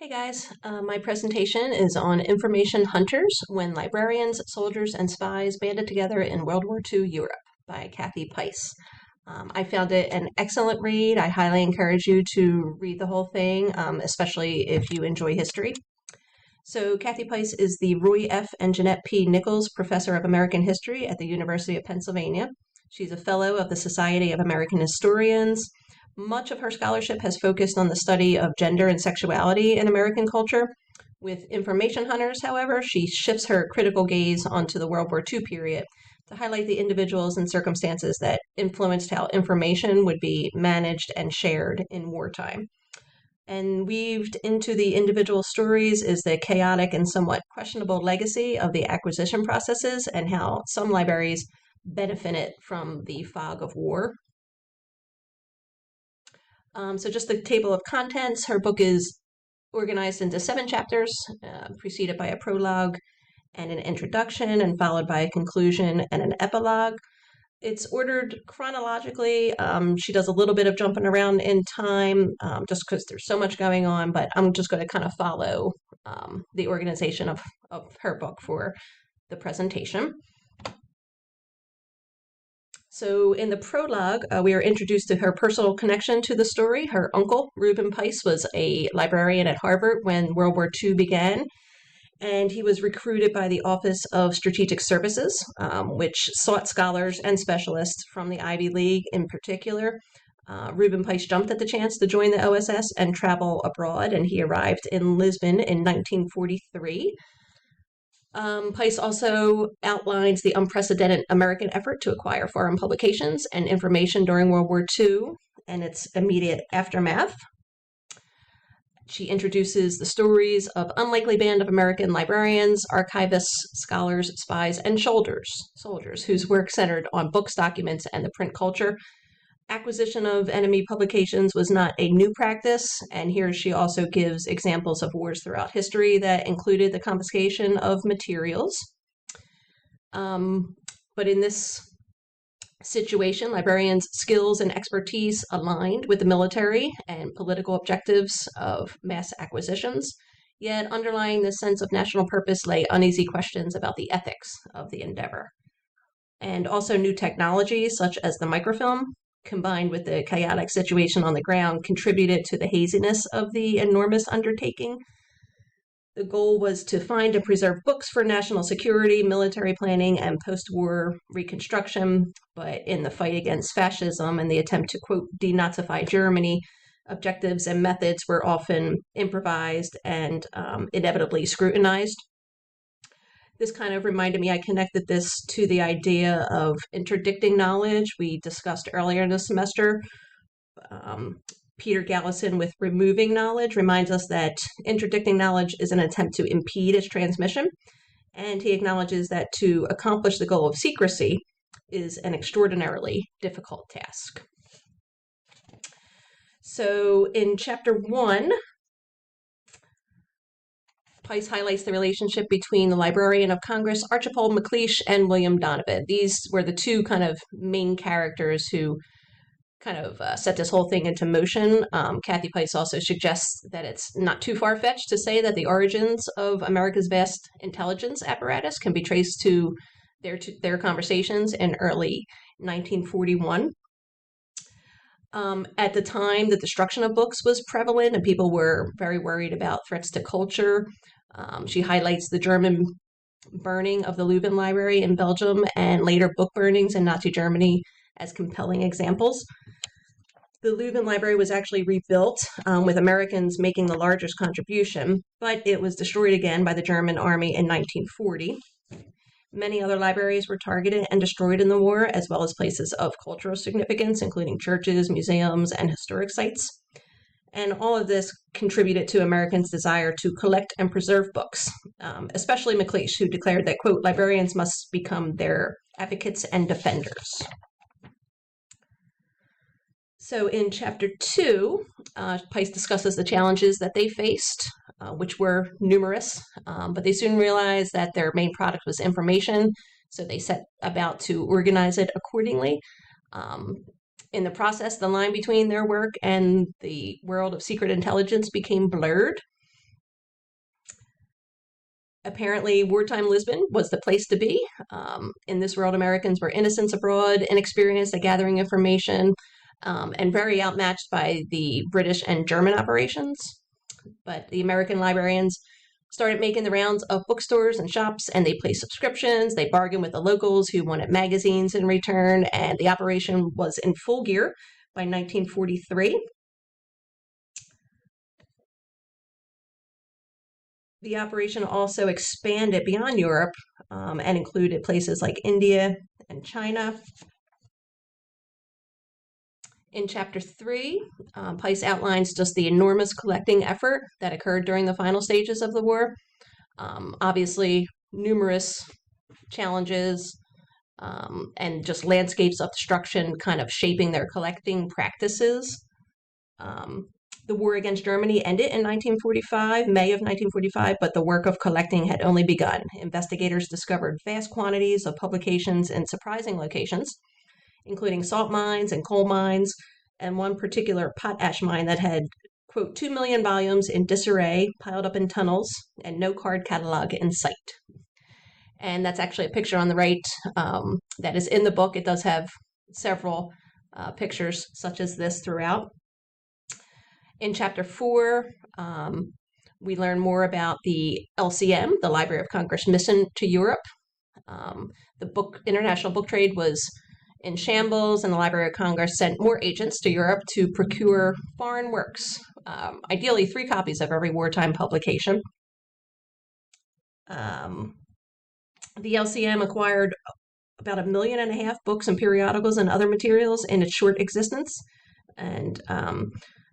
Hey guys, my presentation is on Information Hunters when librarians, soldiers, and spies banded together in World War II Europe by Kathy Pice. I found it an excellent read. I highly encourage you to read the whole thing, especially if you enjoy history. So, Kathy Pice is the Roy F. and Jeanette P. Nichols Professor of American History at the University of Pennsylvania. She's a fellow of the Society of American Historians. Much of her scholarship has focused on the study of gender and sexuality in American culture. With Information Hunters, however, she shifts her critical gaze onto the World War II period to highlight the individuals and circumstances that influenced how information would be managed and shared in wartime. And weaved into the individual stories is the chaotic and somewhat questionable legacy of the acquisition processes and how some libraries benefited from the fog of war. So just the table of contents. Her book is organized into 7 chapters, preceded by a prologue and an introduction, and followed by a conclusion and an epilogue. It's ordered chronologically. She does a little bit of jumping around in time just because there's so much going on, but I'm just going to kind of follow the organization of her book for the presentation. So in the prologue, we are introduced to her personal connection to the story. Her uncle, Reuben Pice, was a librarian at Harvard when World War II began, and he was recruited by the Office of Strategic Services, which sought scholars and specialists from the Ivy League in particular. Reuben Pice jumped at the chance to join the OSS and travel abroad, and he arrived in Lisbon in 1943. Pice also outlines the unprecedented American effort to acquire foreign publications and information during World War II and its immediate aftermath. She introduces the stories of unlikely band of American librarians, archivists, scholars, spies, and soldiers whose work centered on books, documents, and the print culture. Acquisition of enemy publications was not a new practice, and here she also gives examples of wars throughout history that included the confiscation of materials. But in this situation, librarians' skills and expertise aligned with the military and political objectives of mass acquisitions, yet underlying this sense of national purpose lay uneasy questions about the ethics of the endeavor. And also new technologies such as the microfilm, combined with the chaotic situation on the ground, contributed to the haziness of the enormous undertaking. The goal was to find and preserve books for national security, military planning, and post-war reconstruction, but in the fight against fascism and the attempt to, quote, denazify Germany, objectives and methods were often improvised and inevitably scrutinized. This kind of reminded me, I connected this to the idea of interdicting knowledge we discussed earlier in the semester. Peter Gallison with Removing Knowledge reminds us that interdicting knowledge is an attempt to impede its transmission, and he acknowledges that to accomplish the goal of secrecy is an extraordinarily difficult task. So in chapter 1, Pice highlights the relationship between the Librarian of Congress, Archibald MacLeish, and William Donovan. These were the two kind of main characters who kind of set this whole thing into motion. Kathy Pice also suggests that it's not too far-fetched to say that the origins of America's vast intelligence apparatus can be traced to their conversations in early 1941. At the time, the destruction of books was prevalent, and people were very worried about threats to culture. She highlights the German burning of the Leuven Library in Belgium and later book burnings in Nazi Germany as compelling examples. The Leuven Library was actually rebuilt, with Americans making the largest contribution, but it was destroyed again by the German army in 1940. Many other libraries were targeted and destroyed in the war, as well as places of cultural significance, including churches, museums, and historic sites. And all of this contributed to Americans' desire to collect and preserve books, especially MacLeish, who declared that, quote, librarians must become their advocates and defenders. So in chapter 2, Pice discusses the challenges that they faced, which were numerous, but they soon realized that their main product was information, so they set about to organize it accordingly. In the process, the line between their work and the world of secret intelligence became blurred. Apparently, wartime Lisbon was the place to be. In this world, Americans were innocents abroad, inexperienced at gathering information, and very outmatched by the British and German operations. But the American librarians started making the rounds of bookstores and shops, and they placed subscriptions. They bargained with the locals who wanted magazines in return, and the operation was in full gear by 1943. The operation also expanded beyond Europe and included places like India and China. In Chapter 3, Pice outlines just the enormous collecting effort that occurred during the final stages of the war. Obviously, numerous challenges and just landscapes of destruction kind of shaping their collecting practices. The war against Germany ended in 1945, May of 1945, but the work of collecting had only begun. Investigators discovered vast quantities of publications in surprising locations, including salt mines and coal mines, and one particular potash mine that had, quote, 2 million volumes in disarray, piled up in tunnels, and no card catalog in sight. And that's actually a picture on the right that is in the book. It does have several pictures such as this throughout. In Chapter 4, we learn more about the LCM, the Library of Congress mission to Europe. The international book trade was in shambles, and the Library of Congress sent more agents to Europe to procure foreign works, ideally 3 copies of every wartime publication. The LCM acquired about 1.5 million books and periodicals and other materials in its short existence, and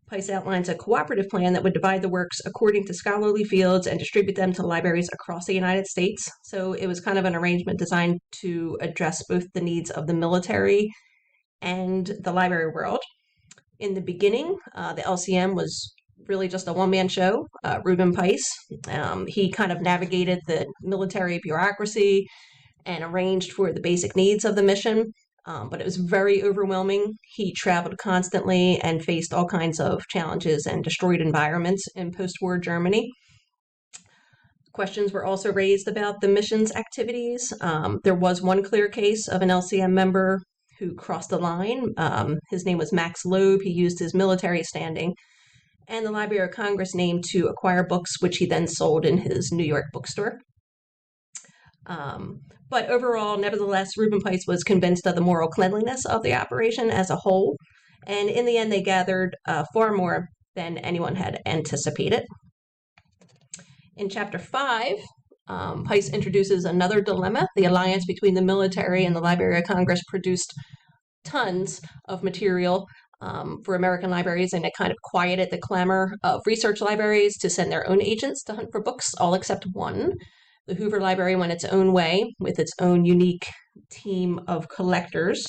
Pice outlines a cooperative plan that would divide the works according to scholarly fields and distribute them to libraries across the United States. So it was kind of an arrangement designed to address both the needs of the military and the library world. In the beginning, the LCM was really just a one-man show. Reuben Pice, he kind of navigated the military bureaucracy and arranged for the basic needs of the mission. But it was very overwhelming. He traveled constantly and faced all kinds of challenges and destroyed environments in post-war Germany. Questions were also raised about the mission's activities. There was one clear case of an LCM member who crossed the line. His name was Max Loeb. He used his military standing and the Library of Congress name to acquire books, which he then sold in his New York bookstore. But overall, nevertheless, Reuben Pice was convinced of the moral cleanliness of the operation as a whole, and in the end, they gathered far more than anyone had anticipated. In Chapter 5, Pice introduces another dilemma. The alliance between the military and the Library of Congress produced tons of material for American libraries, and it kind of quieted the clamor of research libraries to send their own agents to hunt for books, all except one. The Hoover Library went its own way with its own unique team of collectors.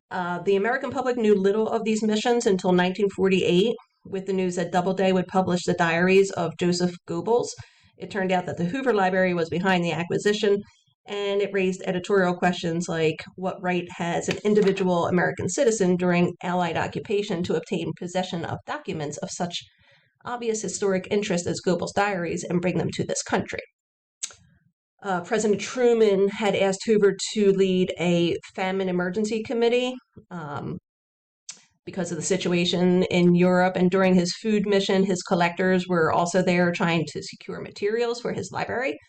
The American public knew little of these missions until 1948, with the news that Doubleday would publish the diaries of Joseph Goebbels. It turned out that the Hoover Library was behind the acquisition, and it raised editorial questions like what right has an individual American citizen during Allied occupation to obtain possession of documents of such obvious historic interest as Goebbels' diaries and bring them to this country. President Truman had asked Hoover to lead a famine emergency committee because of the situation in Europe, and during his food mission, his collectors were also there trying to secure materials for his library,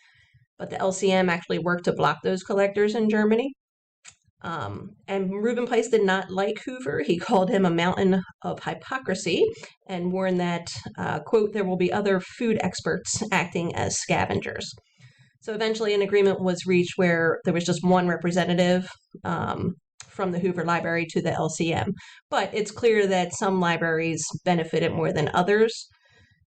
but the LCM actually worked to block those collectors in Germany. And Reuben Pice did not like Hoover. He called him a mountain of hypocrisy and warned that, quote, there will be other food experts acting as scavengers. So eventually an agreement was reached where there was just one representative from the Hoover Library to the LCM. But it's clear that some libraries benefited more than others.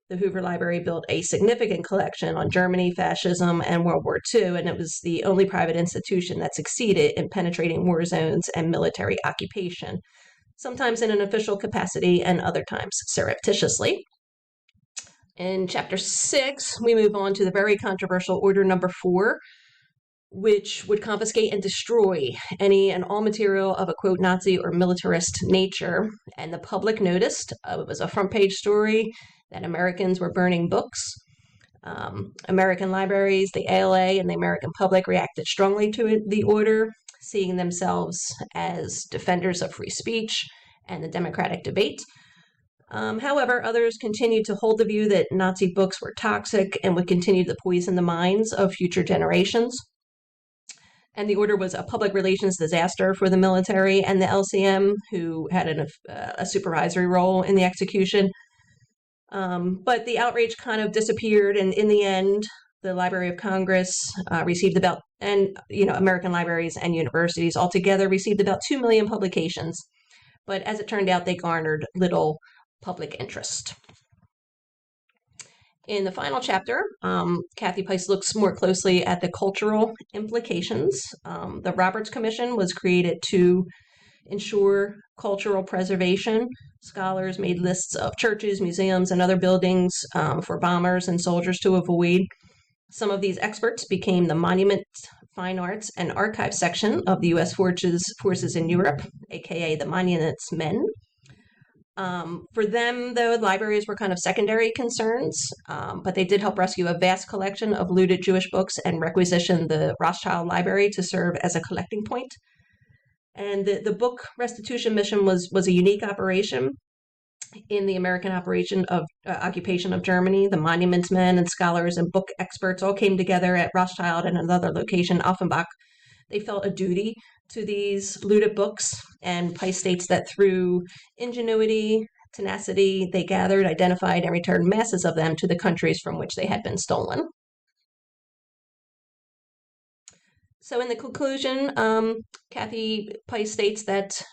The Hoover Library built a significant collection on Germany, fascism, and World War II, and it was the only private institution that succeeded in penetrating war zones and military occupation, sometimes in an official capacity and other times surreptitiously. In Chapter 6, we move on to the very controversial Order Number 4, which would confiscate and destroy any and all material of a, quote, Nazi or militarist nature. And the public noticed. It was a front page story that Americans were burning books. American libraries, the ALA, and the American public reacted strongly to the order, seeing themselves as defenders of free speech and the democratic debate. However, others continued to hold the view that Nazi books were toxic and would continue to poison the minds of future generations. And the order was a public relations disaster for the military and the LCM, who had a supervisory role in the execution. But the outrage kind of disappeared, and in the end, the Library of Congress received about, and American libraries and universities altogether received about 2 million publications. But as it turned out, they garnered little public interest. In the final chapter, Kathy Pice looks more closely at the cultural implications. The Roberts Commission was created to ensure cultural preservation. Scholars made lists of churches, museums, and other buildings for bombers and soldiers to avoid. Some of these experts became the Monument, Fine Arts, and Archives section of the U.S. forces in Europe, aka the Monuments Men. For them, though, libraries were kind of secondary concerns, but they did help rescue a vast collection of looted Jewish books and requisitioned the Rothschild Library to serve as a collecting point. And the book restitution mission was a unique operation in the American occupation of Germany. The Monuments Men and scholars and book experts all came together at Rothschild and another location, Offenbach. They felt a duty to these looted books, and Pice states that through ingenuity, tenacity, they gathered, identified, and returned masses of them to the countries from which they had been stolen. So in the conclusion, Kathy Pice states that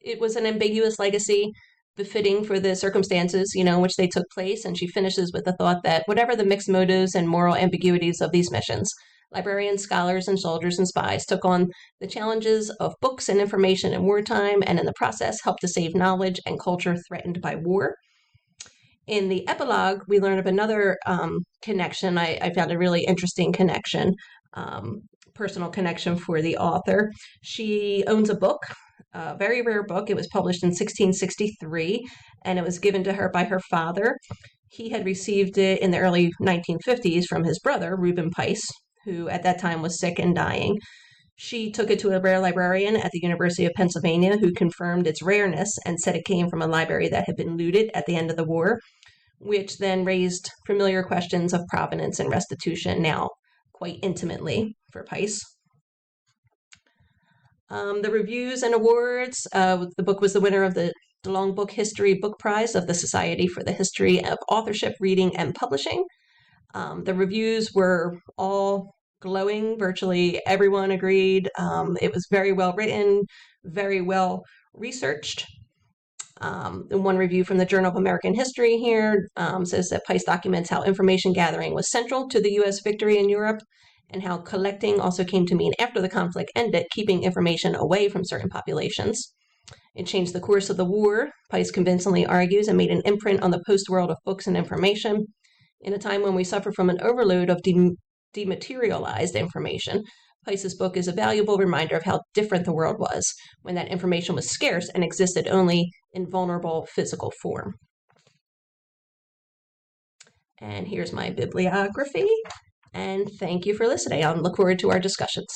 it was an ambiguous legacy befitting for the circumstances, in which they took place, and she finishes with the thought that whatever the mixed motives and moral ambiguities of these missions, librarians, scholars, and soldiers and spies took on the challenges of books and information in wartime, and in the process helped to save knowledge and culture threatened by war. In the epilogue, we learn of another connection. I found a really interesting connection, personal connection for the author. She owns a book, a very rare book. It was published in 1663, and it was given to her by her father. He had received it in the early 1950s from his brother, Reuben Pice, who at that time was sick and dying. She took it to a rare librarian at the University of Pennsylvania, who confirmed its rareness and said it came from a library that had been looted at the end of the war, which then raised familiar questions of provenance and restitution, now quite intimately for Pice. The reviews and awards, the book was the winner of the Long Book History Book Prize of the Society for the History of Authorship, Reading, and Publishing. The reviews were all glowing. Virtually everyone agreed. It was very well written, very well researched. One review from the Journal of American History here says that Pice documents how information gathering was central to the U.S. victory in Europe, and how collecting also came to mean after the conflict ended, keeping information away from certain populations. It changed the course of the war, Pice convincingly argues, and made an imprint on the post-world of books and information. In a time when we suffer from an overload of dematerialized information, Pice's book is a valuable reminder of how different the world was when that information was scarce and existed only in vulnerable physical form. And here's my bibliography, and thank you for listening. I look forward to our discussions.